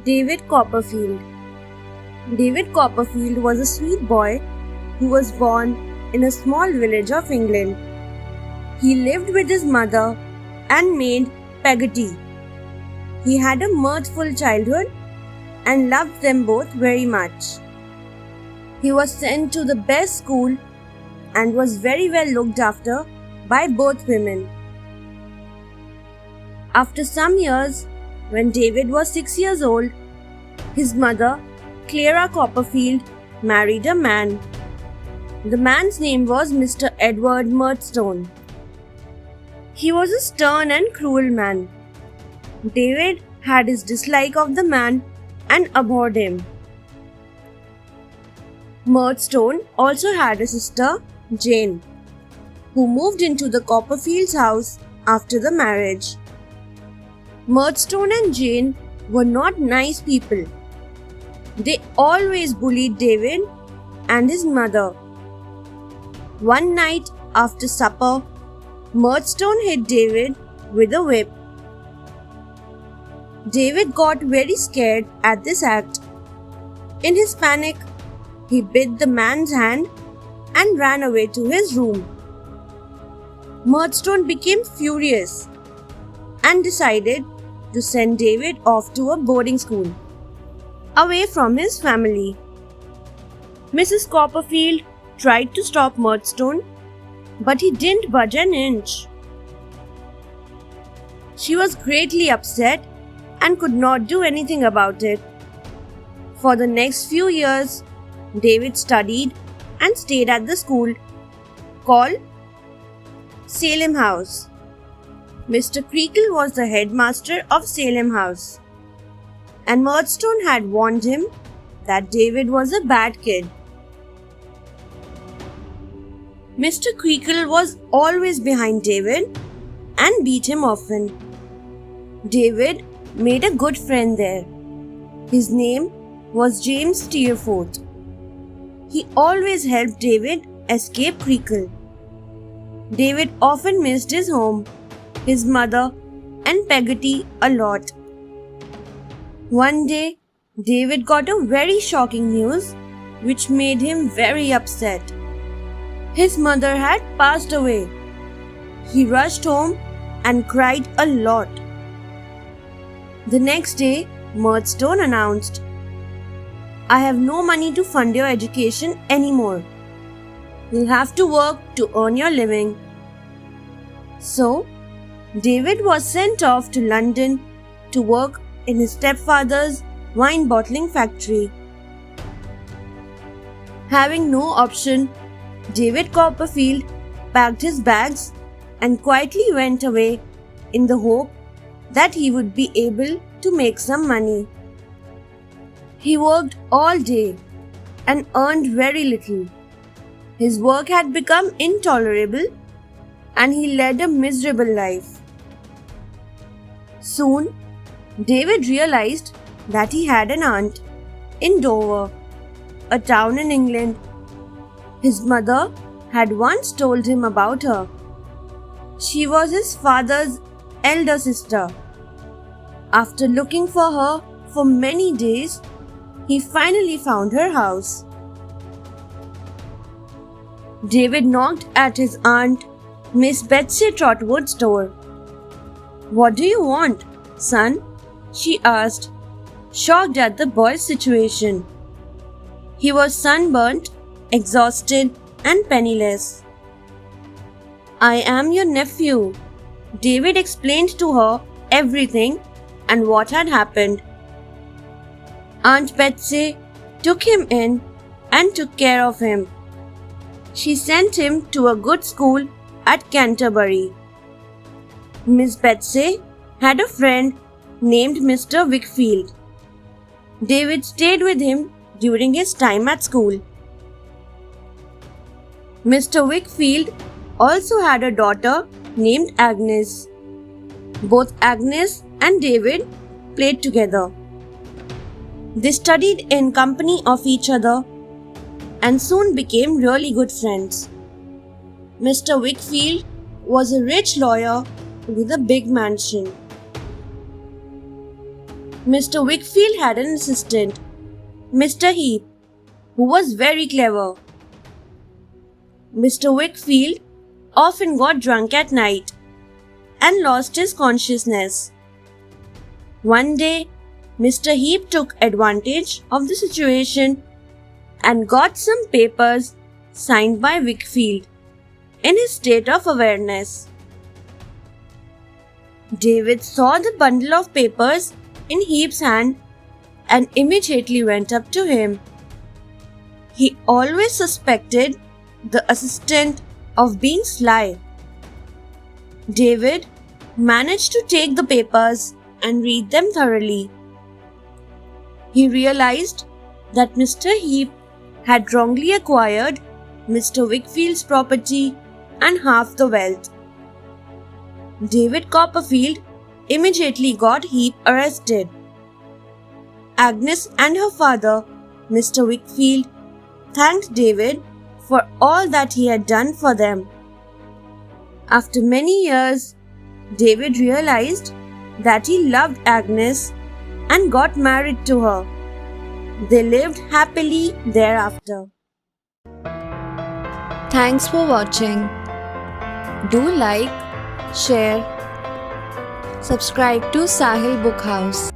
David Copperfield. David Copperfield was a sweet boy who was born in a small village of England. He lived with his mother and maid Peggotty. He had a mirthful childhood and loved them both very much. He was sent to the best school and was very well looked after by both women. After some years, when David was 6 years old, his mother, Clara Copperfield, married a man. The man's name was Mr. Edward Murdstone. He was a stern and cruel man. David had his dislike of the man and abhorred him. Murdstone also had a sister, Jane, who moved into the Copperfields' house after the marriage. Murdstone and Jane were not nice people. They always bullied David and his mother. One night after supper, Murdstone hit David with a whip. David got very scared at this act. In his panic, he bit the man's hand and ran away to his room. Murdstone became furious and decided to send David off to a boarding school, away from his family. Mrs. Copperfield tried to stop Murdstone, but he didn't budge an inch. She was greatly upset and could not do anything about it. For the next few years, David studied and stayed at the school called Salem House. Mr. Creakle was the headmaster of Salem House, and Murdstone had warned him that David was a bad kid. Mr. Creakle was always behind David and beat him often. David made a good friend there. His name was James Steerforth. He always helped David escape Creakle. David often missed his home, his mother, and Peggotty a lot. One day, David got a very shocking news which made him very upset. His mother had passed away. He rushed home and cried a lot. The next day, Murdstone announced, "I have no money to fund your education anymore. You'll have to work to earn your living." So, David was sent off to London to work in his stepfather's wine bottling factory. Having no option, David Copperfield packed his bags and quietly went away in the hope that he would be able to make some money. He worked all day and earned very little. His work had become intolerable and he led a miserable life. Soon, David realized that he had an aunt in Dover, a town in England. His mother had once told him about her. She was his father's elder sister. After looking for her for many days, he finally found her house. David knocked at his aunt, Miss Betsy Trotwood's door. "What do you want, son?" she asked, shocked at the boy's situation. He was sunburnt, exhausted, and penniless. "I am your nephew." David explained to her everything and what had happened. Aunt Betsy took him in and took care of him. She sent him to a good school at Canterbury. Miss Betsy had a friend named Mr. Wickfield. David stayed with him during his time at school. Mr. Wickfield also had a daughter named Agnes. Both Agnes and David played together. They studied in company of each other and soon became really good friends. Mr. Wickfield was a rich lawyer with a big mansion. Mr. Wickfield had an assistant, Mr. Heap, who was very clever. Mr. Wickfield often got drunk at night and lost his consciousness. One day, Mr. Heap took advantage of the situation and got some papers signed by Wickfield in his state of awareness. David saw the bundle of papers in Heap's hand and immediately went up to him. He always suspected the assistant of being sly. David managed to take the papers and read them thoroughly. He realized that Mr. Heap had wrongly acquired Mr. Wickfield's property and half the wealth. David Copperfield immediately got Heap arrested. Agnes and her father, Mr. Wickfield, thanked David for all that he had done for them. After many years, David realized that he loved Agnes and got married to her. They lived happily thereafter. Thanks for watching. Do like, share, subscribe to Sahil Book House.